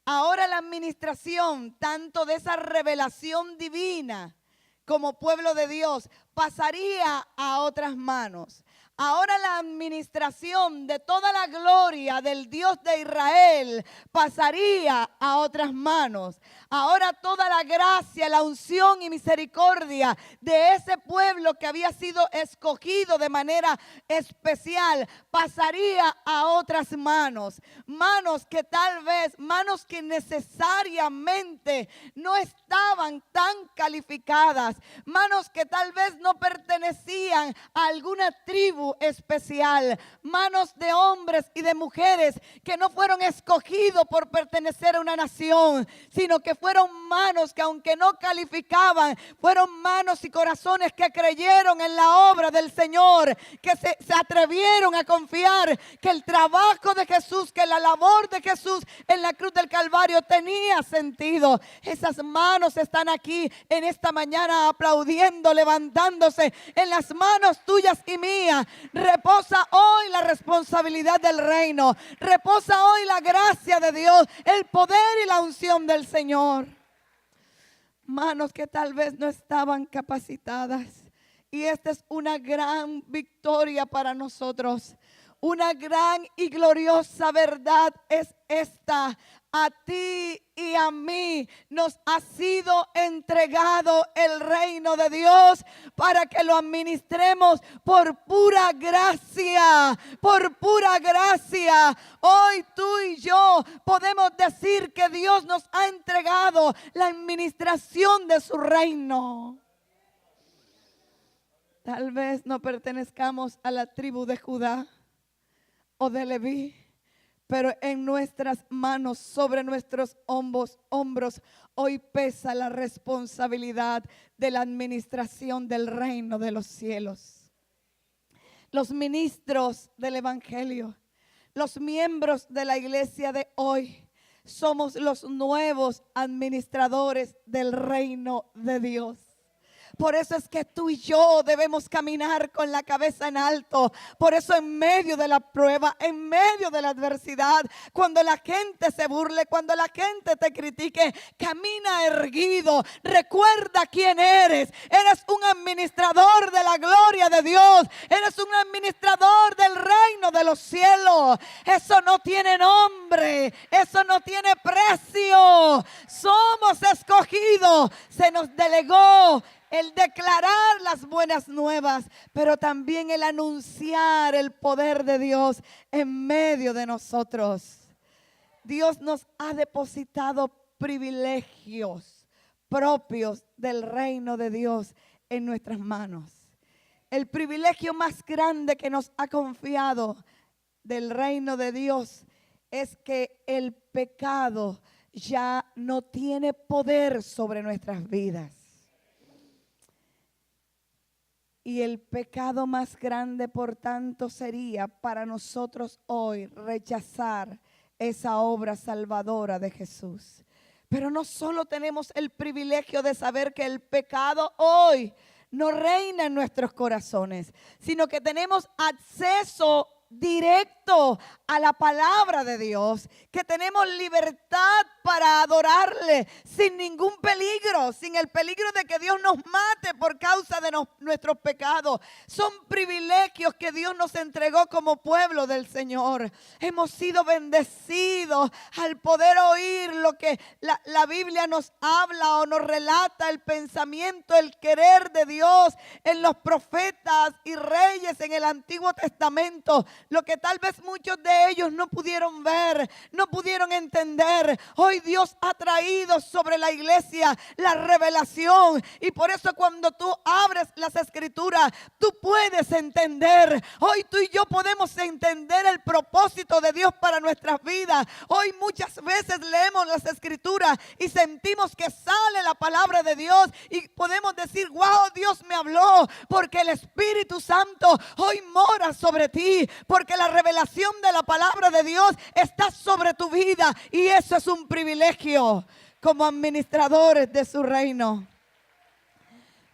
Speaker 2: Ahora la administración, tanto de esa revelación divina como pueblo de Dios, pasaría a otras manos. Ahora la administración de toda la gloria del Dios de Israel pasaría a otras manos. Ahora toda la gracia, la unción y misericordia de ese pueblo que había sido escogido de manera especial pasaría a otras manos. Manos que tal vez, manos que necesariamente no estaban tan calificadas. Manos que tal vez no pertenecían a alguna tribu especial. Manos de hombres y de mujeres que no fueron escogidos por pertenecer a una nación, sino que fueron manos que, aunque no calificaban, fueron manos y corazones que creyeron en la obra del Señor, que se atrevieron a confiar que el trabajo de Jesús, que la labor de Jesús en la cruz del Calvario tenía sentido. Esas manos están aquí en esta mañana aplaudiendo, levantándose. En las manos tuyas y mías reposa hoy la responsabilidad del reino, reposa hoy la gracia de Dios, el poder y la unción del Señor. Manos que tal vez no estaban capacitadas. Y esta es una gran victoria para nosotros. Una gran y gloriosa verdad es esta. A ti y a mí nos ha sido entregado el reino de Dios para que lo administremos por pura gracia, por pura gracia. Hoy tú y yo podemos decir que Dios nos ha entregado la administración de su reino. Tal vez no pertenezcamos a la tribu de Judá o de Leví, pero en nuestras manos, sobre nuestros hombros, hoy pesa la responsabilidad de la administración del reino de los cielos. Los ministros del evangelio, los miembros de la iglesia de hoy, somos los nuevos administradores del reino de Dios. Por eso es que tú y yo debemos caminar con la cabeza en alto. Por eso en medio de la prueba, en medio de la adversidad, cuando la gente se burle, cuando la gente te critique, camina erguido. Recuerda quién eres. Eres un administrador de la gloria de Dios. Eres un administrador del reino de los cielos. Eso no tiene nombre. Eso no tiene precio. Somos escogidos. Se nos delegó el declarar las buenas nuevas, pero también el anunciar el poder de Dios en medio de nosotros. Dios nos ha depositado privilegios propios del reino de Dios en nuestras manos. El privilegio más grande que nos ha confiado del reino de Dios es que el pecado ya no tiene poder sobre nuestras vidas. Y el pecado más grande, por tanto, sería para nosotros hoy rechazar esa obra salvadora de Jesús. Pero no solo tenemos el privilegio de saber que el pecado hoy no reina en nuestros corazones, sino que tenemos acceso directo a la palabra de Dios, que tenemos libertad para adorarle sin ningún peligro, sin el peligro de que Dios nos mate por causa de nuestros pecados. Son privilegios que Dios nos entregó como pueblo del Señor. Hemos sido bendecidos al poder oír lo que la Biblia nos habla o nos relata, el pensamiento, el querer de Dios en los profetas y reyes en el Antiguo Testamento. Lo que tal vez muchos de ellos no pudieron ver, no pudieron entender. Hoy Dios ha traído sobre la iglesia la revelación. Y por eso cuando tú abres las escrituras, tú puedes entender. Hoy tú y yo podemos entender el propósito de Dios para nuestras vidas. Hoy muchas veces leemos las escrituras y sentimos que sale la palabra de Dios. Y podemos decir, wow, Dios me habló. Porque el Espíritu Santo hoy mora sobre ti. Porque la revelación de la palabra de Dios está sobre tu vida, y eso es un privilegio como administradores de su reino.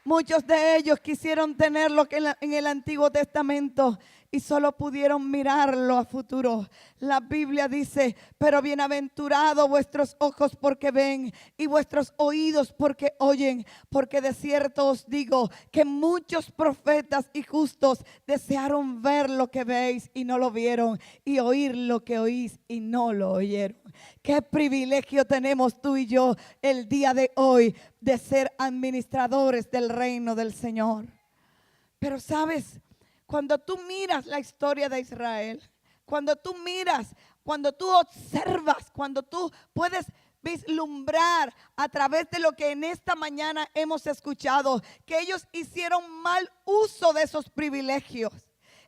Speaker 2: Muchos de ellos quisieron tener lo que en el Antiguo Testamento, y solo pudieron mirarlo a futuro. La Biblia dice, pero bienaventurados vuestros ojos porque ven y vuestros oídos porque oyen, porque de cierto os digo que muchos profetas y justos desearon ver lo que veis y no lo vieron, y oír lo que oís y no lo oyeron. Qué privilegio tenemos tú y yo el día de hoy de ser administradores del reino del Señor. Pero sabes, cuando tú miras la historia de Israel, cuando tú miras, cuando tú observas, cuando tú puedes vislumbrar a través de lo que en esta mañana hemos escuchado, que ellos hicieron mal uso de esos privilegios.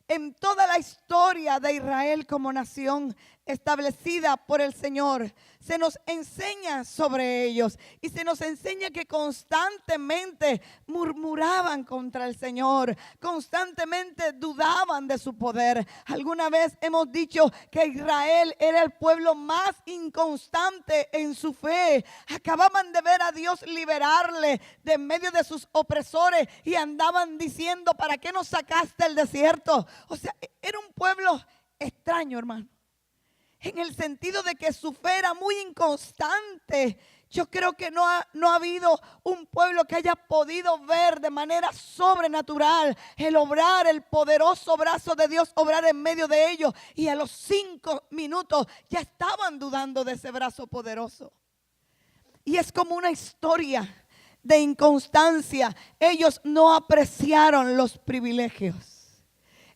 Speaker 2: En toda la historia de Israel como nación establecida por el Señor, se nos enseña sobre ellos y se nos enseña que constantemente murmuraban contra el Señor, constantemente dudaban de su poder. Alguna vez hemos dicho que Israel era el pueblo más inconstante en su fe. Acababan de ver a Dios liberarle de en medio de sus opresores y andaban diciendo, ¿para qué nos sacaste del desierto? O sea, era un pueblo extraño, hermano, en el sentido de que su fe era muy inconstante. Yo creo que no ha habido un pueblo que haya podido ver de manera sobrenatural el obrar, el poderoso brazo de Dios obrar en medio de ellos, y a los 5 minutos ya estaban dudando de ese brazo poderoso. Y es como una historia de inconstancia. Ellos no apreciaron los privilegios.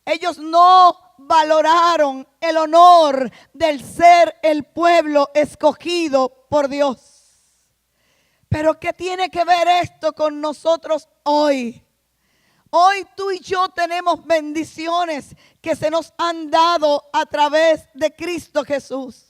Speaker 2: Ellos no valoraron el honor del ser el pueblo escogido por Dios. Pero ¿qué tiene que ver esto con nosotros hoy? Hoy tú y yo tenemos bendiciones que se nos han dado a través de Cristo Jesús.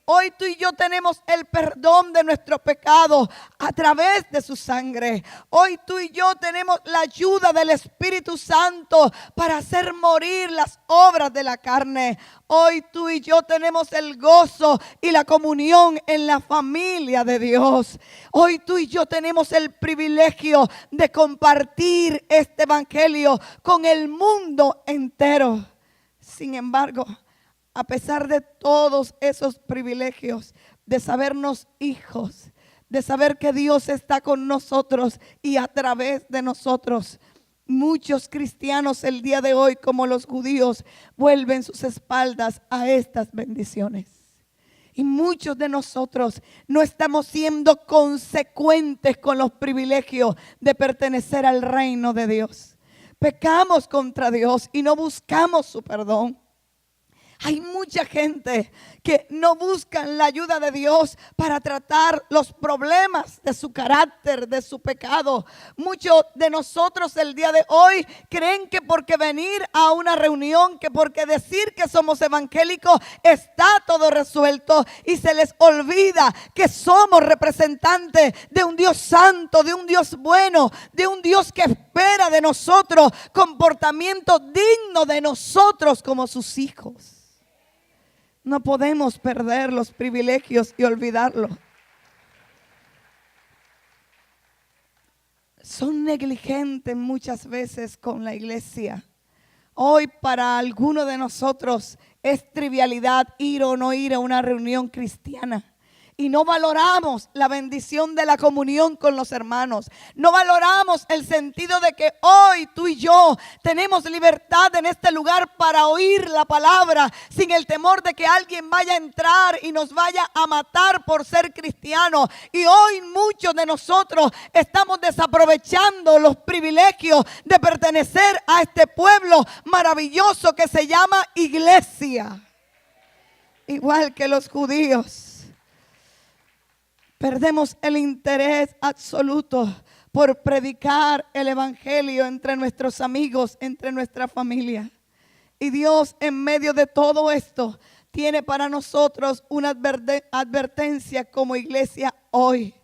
Speaker 2: Hoy tú y yo tenemos el perdón de nuestros pecados a través de su sangre. Hoy tú y yo tenemos la ayuda del Espíritu Santo para hacer morir las obras de la carne. Hoy tú y yo tenemos el gozo y la comunión en la familia de Dios. Hoy tú y yo tenemos el privilegio de compartir este evangelio con el mundo entero. Sin embargo, a pesar de todos esos privilegios, de sabernos hijos, de saber que Dios está con nosotros y a través de nosotros, muchos cristianos el día de hoy, como los judíos, vuelven sus espaldas a estas bendiciones. Y muchos de nosotros no estamos siendo consecuentes con los privilegios de pertenecer al reino de Dios. Pecamos contra Dios y no buscamos su perdón. Hay mucha gente que no buscan la ayuda de Dios para tratar los problemas de su carácter, de su pecado. Muchos de nosotros el día de hoy creen que porque venir a una reunión, que porque decir que somos evangélicos está todo resuelto, y se les olvida que somos representantes de un Dios santo, de un Dios bueno, de un Dios que espera de nosotros comportamiento digno de nosotros como sus hijos. No podemos perder los privilegios y olvidarlos. Son negligentes muchas veces con la iglesia. Hoy para algunos de nosotros es trivialidad ir o no ir a una reunión cristiana. Y no valoramos la bendición de la comunión con los hermanos. No valoramos el sentido de que hoy tú y yo tenemos libertad en este lugar para oír la palabra sin el temor de que alguien vaya a entrar y nos vaya a matar por ser cristianos. Y hoy muchos de nosotros estamos desaprovechando los privilegios de pertenecer a este pueblo maravilloso que se llama iglesia. Igual que los judíos, perdemos el interés absoluto por predicar el evangelio entre nuestros amigos, entre nuestra familia. Y Dios, en medio de todo esto, tiene para nosotros una advertencia como iglesia hoy.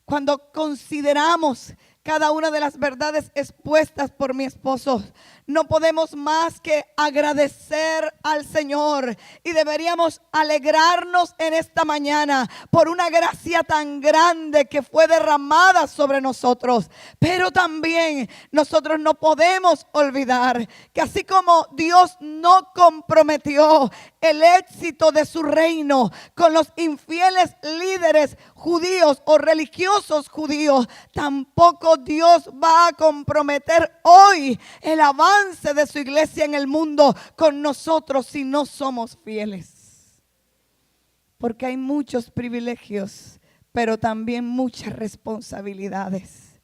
Speaker 2: Cuando consideramos cada una de las verdades expuestas por mi esposo. No podemos más que agradecer al Señor y deberíamos alegrarnos en esta mañana por una gracia tan grande que fue derramada sobre nosotros. Pero también nosotros no podemos olvidar que así como Dios no comprometió el éxito de su reino con los infieles líderes judíos o religiosos judíos, tampoco Dios va a comprometer hoy el avance de su iglesia en el mundo con nosotros si no somos fieles. Porque hay muchos privilegios, pero también muchas responsabilidades.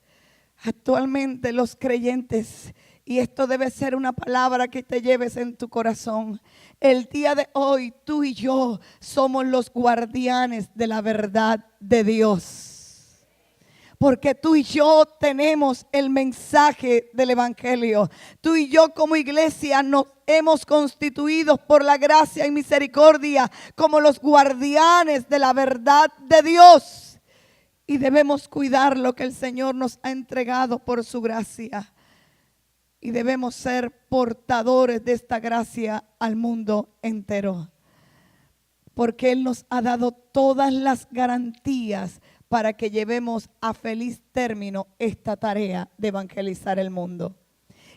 Speaker 2: Actualmente los creyentes, y esto debe ser una palabra que te lleves en tu corazón, el día de hoy tú y yo somos los guardianes de la verdad de Dios. Porque tú y yo tenemos el mensaje del evangelio. Tú y yo como iglesia nos hemos constituido por la gracia y misericordia como los guardianes de la verdad de Dios. Y debemos cuidar lo que el Señor nos ha entregado por su gracia. Y debemos ser portadores de esta gracia al mundo entero. Porque Él nos ha dado todas las garantías para que llevemos a feliz término esta tarea de evangelizar el mundo.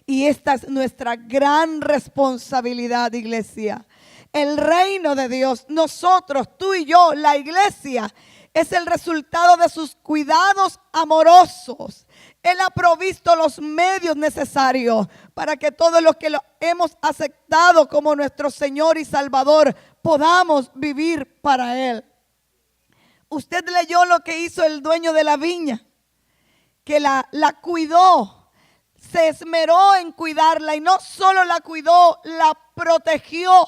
Speaker 2: Y esta es nuestra gran responsabilidad, iglesia. El reino de Dios, nosotros, tú y yo, la iglesia, es el resultado de sus cuidados amorosos. Él ha provisto los medios necesarios para que todos los que lo hemos aceptado como nuestro Señor y Salvador podamos vivir para Él. Usted leyó lo que hizo el dueño de la viña, que la cuidó, se esmeró en cuidarla y no solo la cuidó, la protegió.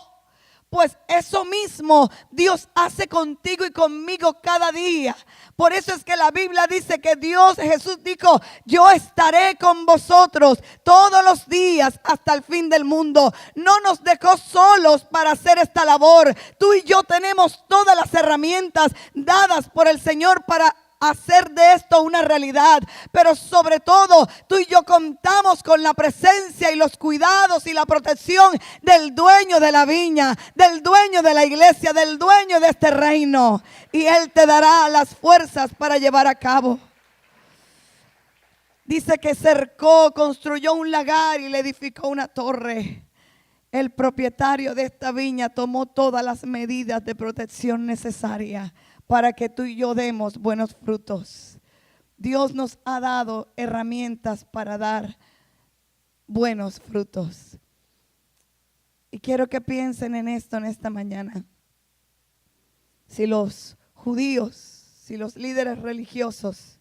Speaker 2: Pues eso mismo Dios hace contigo y conmigo cada día. Por eso es que la Biblia dice que Jesús dijo, yo estaré con vosotros todos los días hasta el fin del mundo. No nos dejó solos para hacer esta labor. Tú y yo tenemos todas las herramientas dadas por el Señor para hacer de esto una realidad, pero sobre todo tú y yo contamos con la presencia y los cuidados y la protección del dueño de la viña, del dueño de la iglesia, del dueño de este reino, y Él te dará las fuerzas para llevar a cabo. Dice que cercó, construyó un lagar y le edificó una torre. El propietario de esta viña tomó todas las medidas de protección necesarias para que tú y yo demos buenos frutos. Dios nos ha dado herramientas para dar buenos frutos. Y quiero que piensen en esto en esta mañana. Si los judíos, si los líderes religiosos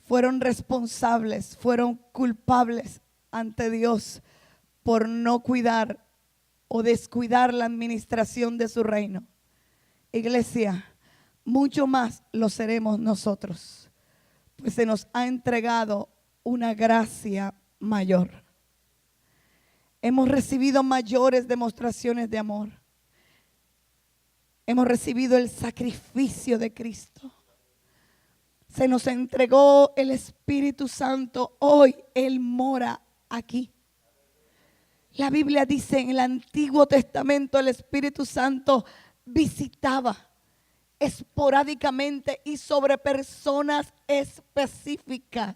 Speaker 2: fueron responsables, fueron culpables ante Dios por no cuidar o descuidar la administración de su reino, iglesia, mucho más lo seremos nosotros, pues se nos ha entregado una gracia mayor. Hemos recibido mayores demostraciones de amor. Hemos recibido el sacrificio de Cristo. Se nos entregó el Espíritu Santo. Hoy Él mora aquí. La Biblia dice en el Antiguo Testamento el Espíritu Santo visitaba esporádicamente y sobre personas específicas.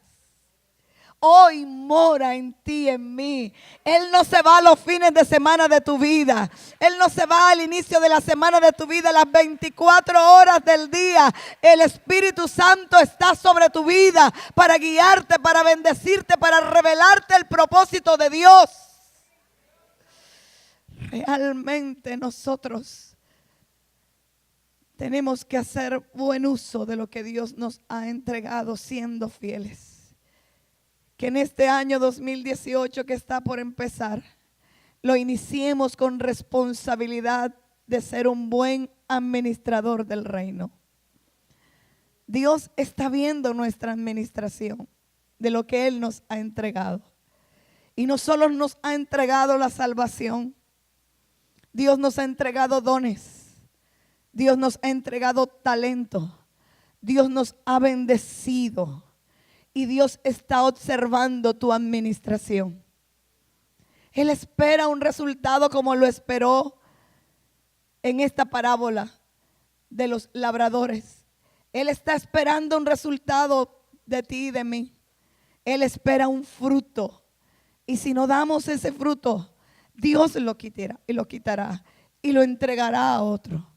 Speaker 2: Hoy mora en ti, en mí. Él no se va a los fines de semana de tu vida. Él no se va al inicio de la semana de tu vida, las 24 horas del día. El Espíritu Santo está sobre tu vida para guiarte, para bendecirte, para revelarte el propósito de Dios. Realmente nosotros tenemos que hacer buen uso de lo que Dios nos ha entregado siendo fieles. Que en este año 2018 que está por empezar, lo iniciemos con responsabilidad de ser un buen administrador del reino. Dios está viendo nuestra administración de lo que Él nos ha entregado. Y no solo nos ha entregado la salvación, Dios nos ha entregado dones. Dios nos ha entregado talento. Dios nos ha bendecido. y Dios está observando tu administración. Él espera un resultado como lo esperó en esta parábola de los labradores. Él está esperando un resultado de ti y de mí. Él espera un fruto. Y si no damos ese fruto, Dios lo quitará y lo entregará a otro.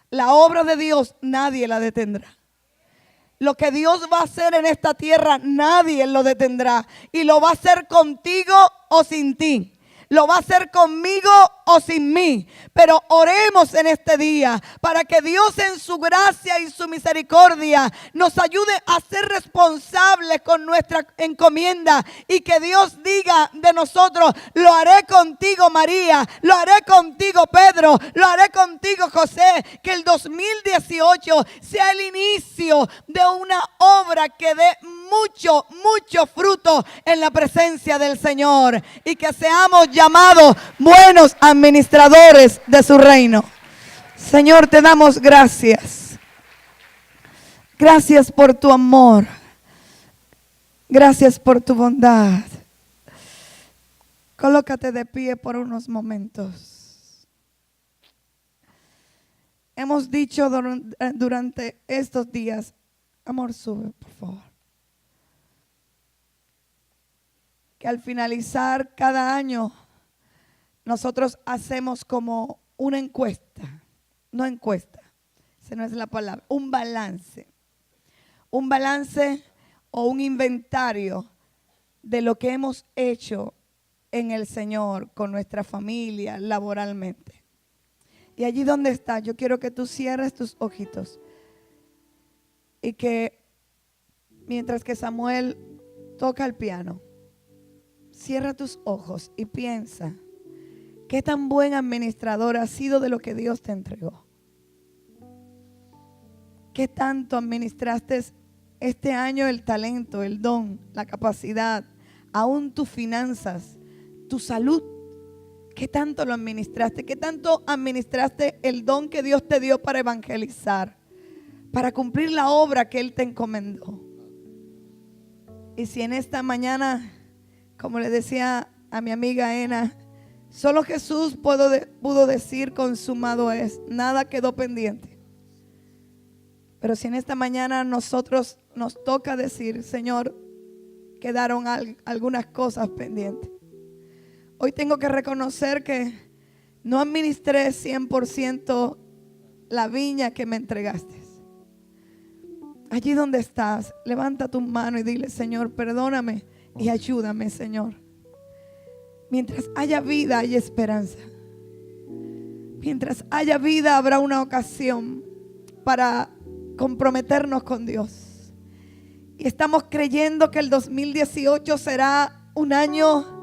Speaker 2: La obra de Dios nadie la detendrá. Lo que Dios va a hacer en esta tierra nadie lo detendrá. Y lo va a hacer contigo o sin ti. Lo va a hacer conmigo o sin mí. Pero oremos en este día para que Dios en su gracia y su misericordia nos ayude a ser responsables con nuestra encomienda. Y que Dios diga de nosotros: lo haré contigo, María. Lo haré contigo, Pedro. Lo haré contigo, José. Que el 2018 sea el inicio de una obra que dé mucho fruto en la presencia del Señor. Y que seamos llamados buenos administradores de su reino. Señor, te damos gracias. Gracias por tu amor. Gracias por tu bondad. Colócate de pie por unos momentos. Hemos dicho durante estos días, amor, sube, por favor, que al finalizar cada año nosotros hacemos como una encuesta, no encuesta, esa no es la palabra, un balance o un inventario de lo que hemos hecho en el Señor con nuestra familia, laboralmente. Y allí donde estás, yo quiero que tú cierres tus ojitos y que mientras que Samuel toca el piano, cierra tus ojos y piensa qué tan buen administrador has sido de lo que Dios te entregó. ¿Qué tanto administraste este año el talento, el don, la capacidad, aún tus finanzas, tu salud? ¿Qué tanto lo administraste? ¿Qué tanto administraste el don que Dios te dio para evangelizar, para cumplir la obra que Él te encomendó? Y si en esta mañana, como le decía a mi amiga Ena, solo Jesús pudo decir consumado es, nada quedó pendiente. Pero si en esta mañana nosotros nos toca decir, Señor, quedaron algunas cosas pendientes. Hoy tengo que reconocer que no administré 100% la viña que me entregaste. Allí donde estás, levanta tu mano y dile, Señor, perdóname y ayúdame, Señor. Mientras haya vida, hay esperanza. Mientras haya vida, habrá una ocasión para comprometernos con Dios. Y estamos creyendo que el 2018 será un año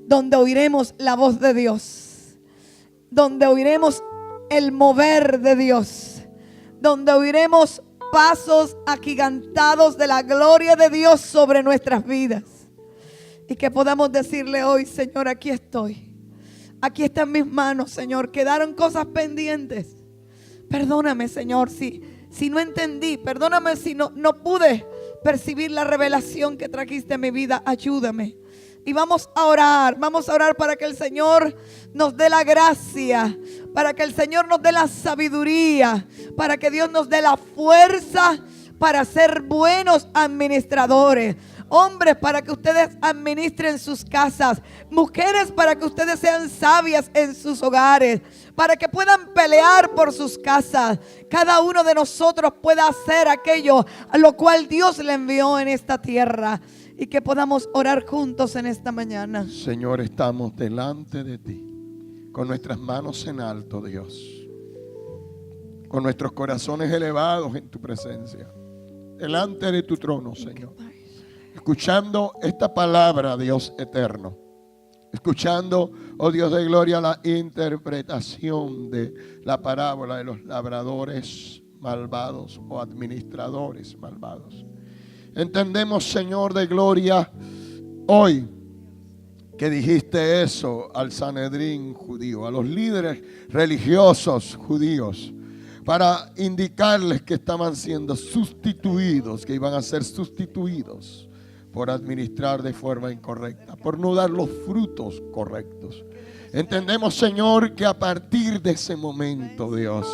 Speaker 2: donde oiremos la voz de Dios, donde oiremos el mover de Dios, donde oiremos pasos agigantados de la gloria de Dios sobre nuestras vidas. Y que podamos decirle hoy, Señor, aquí estoy. Aquí están mis manos, Señor. Quedaron cosas pendientes. Perdóname, Señor, si no entendí. Perdóname si no pude percibir la revelación que trajiste a mi vida. Ayúdame. Y vamos a orar para que el Señor nos dé la gracia, para que el Señor nos dé la sabiduría, para que Dios nos dé la fuerza para ser buenos administradores. Hombres, para que ustedes administren sus casas. Mujeres, para que ustedes sean sabias en sus hogares, para que puedan pelear por sus casas. Cada uno de nosotros pueda hacer aquello a lo cual Dios le envió en esta tierra. Y que podamos orar juntos en esta mañana.
Speaker 1: Señor, estamos delante de ti, con nuestras manos en alto, Dios, con nuestros corazones elevados en tu presencia, delante de tu trono, Señor, escuchando esta palabra, Dios eterno, escuchando, oh Dios de gloria, la interpretación de la parábola de los labradores malvados o administradores malvados. Entendemos, Señor de gloria, hoy que dijiste eso al Sanedrín judío, a los líderes religiosos judíos, para indicarles que estaban siendo sustituidos, que iban a ser sustituidos por administrar de forma incorrecta, por no dar los frutos correctos. Entendemos, Señor, que a partir de ese momento, Dios,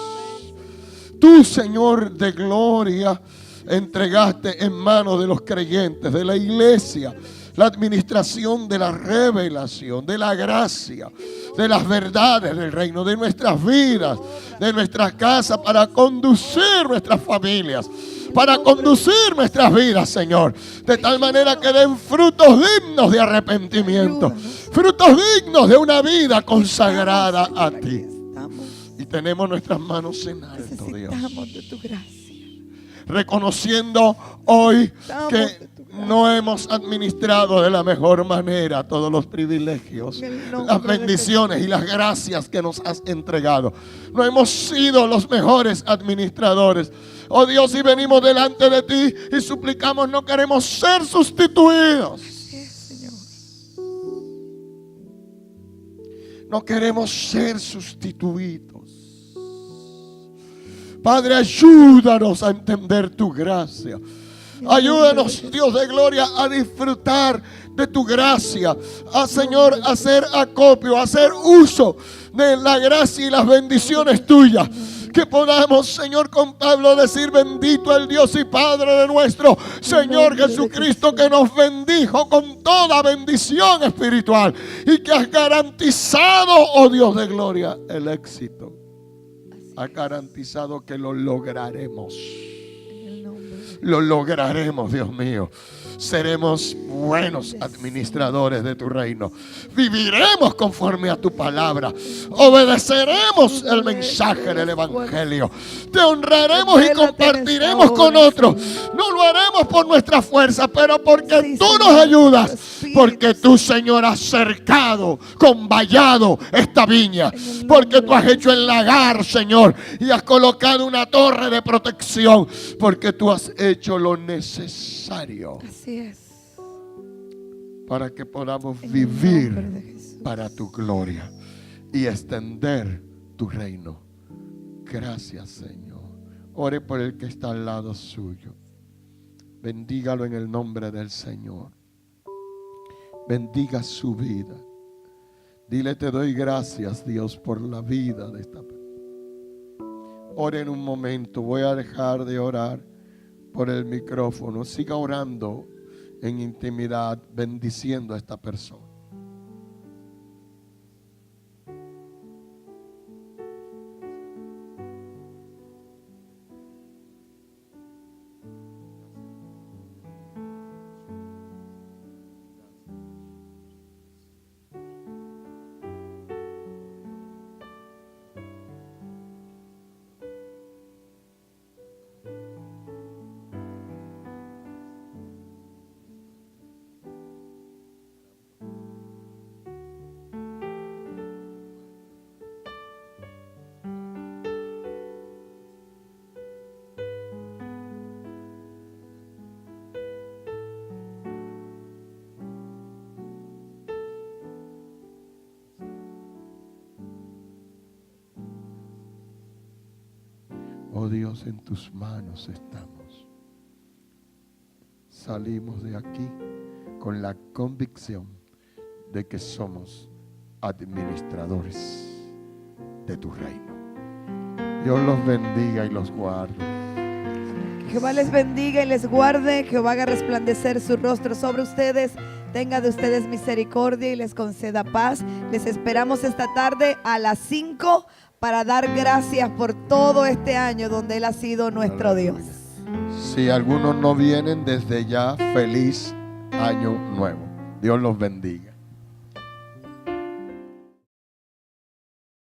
Speaker 1: tú, Señor de gloria, entregaste en manos de los creyentes, de la iglesia, la administración de la revelación, de la gracia, de las verdades del reino, de nuestras vidas, de nuestras casas, para conducir nuestras familias, para conducir nuestras vidas, Señor, de tal manera que den frutos dignos de arrepentimiento, frutos dignos de una vida consagrada a ti. Y tenemos nuestras manos en alto, Dios,
Speaker 2: de tu gracia.
Speaker 1: Reconociendo hoy que no hemos administrado de la mejor manera todos los privilegios, las bendiciones y las gracias que nos has entregado. No hemos sido los mejores administradores. Oh Dios, y venimos delante de ti y suplicamos, no queremos ser sustituidos. No queremos ser sustituidos. Padre, ayúdanos a entender tu gracia. Ayúdanos, Dios de gloria, a disfrutar de tu gracia. Señor, a hacer acopio, a hacer uso de la gracia y las bendiciones tuyas. Que podamos, Señor, con Pablo decir: bendito el Dios y Padre de nuestro Señor Jesucristo, que nos bendijo con toda bendición espiritual y que has garantizado, oh Dios de gloria, el éxito. Ha garantizado que lo lograremos. Lo lograremos, Dios mío. Seremos buenos administradores de tu reino. Viviremos conforme a tu palabra. Obedeceremos el mensaje del evangelio. Te honraremos y compartiremos con otros. No lo haremos por nuestra fuerza, pero porque tú nos ayudas. Porque tú, Señor, has cercado con vallado esta viña. Porque tú has hecho el lagar, Señor, y has colocado una torre de protección. Porque tú has hecho lo necesario.
Speaker 2: Así es.
Speaker 1: Para que podamos vivir para tu gloria y extender tu reino. Gracias, Señor. Ore por el que está al lado suyo. Bendígalo en el nombre del Señor. Bendiga su vida. Dile: te doy gracias, Dios, por la vida de esta persona. Ore en un momento. Voy a dejar de orar por el micrófono. Siga orando en intimidad, bendiciendo a esta persona. Oh Dios, en tus manos estamos. Salimos de aquí con la convicción de que somos administradores de tu reino. Dios los bendiga y los guarde.
Speaker 2: Jehová les bendiga y les guarde. Jehová haga resplandecer su rostro sobre ustedes, tenga de ustedes misericordia y les conceda paz. Les esperamos esta tarde a las 5 para dar gracias por todo este año donde Él ha sido nuestro Dios.
Speaker 1: Si algunos no vienen, desde ya, feliz año nuevo. Dios los bendiga.